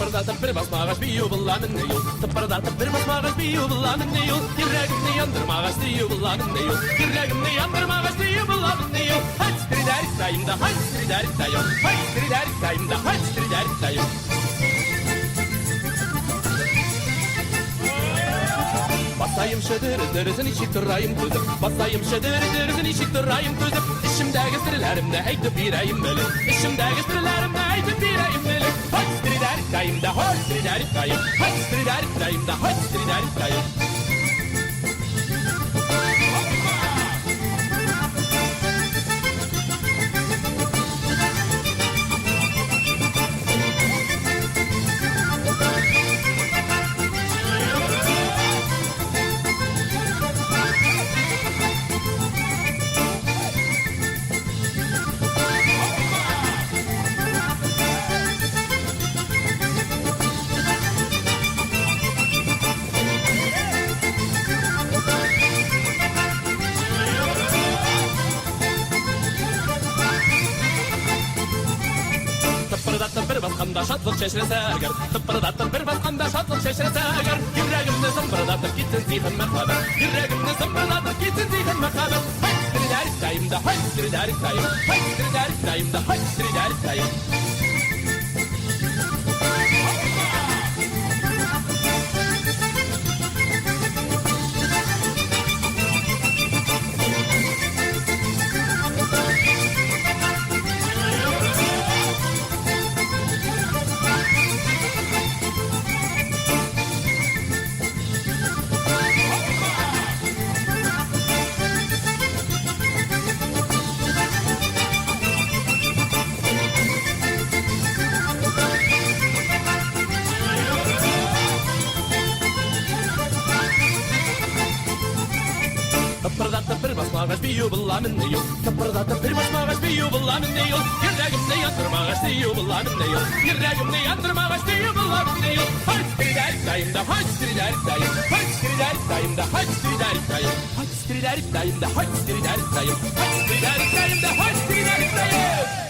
Tıpırdatıp bir basmağaç bir yuvulanın ne yol. Tıpırdatıp bir basmağaç bir yuvulanın ne yol. Yüreğimni yandırmağaç bir yuvulanın ne yol. Yüreğimni yandırmağaç bir yuvulanın ne yol. Haç derik dayım da haç derik dayım. Haç derik dayım da haç derik dayım. Basayım şıdırı içik durayım tüzüp. Basayım şıdırı içik durayım tüzüp. İşimdeki sırlarımda haydi birayım böyle. İşimdeki sırlarımda haydi birayım böyle. Haç derik dayım da haç derik dayım. Haç derik dayım da haç derik dayım. Tıpırdatıp bir baskanda şatlık çeşrese eğer. Tıpırdatıp bir baskanda şatlık çeşrese eğer. Yüreğimde zımbırdatıp gitsin zihin mekhaber. Yüreğimde zımbırdatıp gitsin zihin mekhaber. Haç derik dayım da haç derik dayım. Haç derik dayım da haç derik dayım. Tıpırdatıp bir basmağaç bir yuvulanın ne yol. Tıpırdatıp bir basmağaç bir yuvulanın ne yol. Yüreğimde yandırmağaç bir yuvulanın ne yol. Yüreğimde yandırmağaç bir yuvulanın ne yol. Haç derik dayım da haç derik dayım. Haç derik dayım da haç derik dayım. Haç derik dayım da haç derik dayım. Haç derik dayım da haç derik dayım.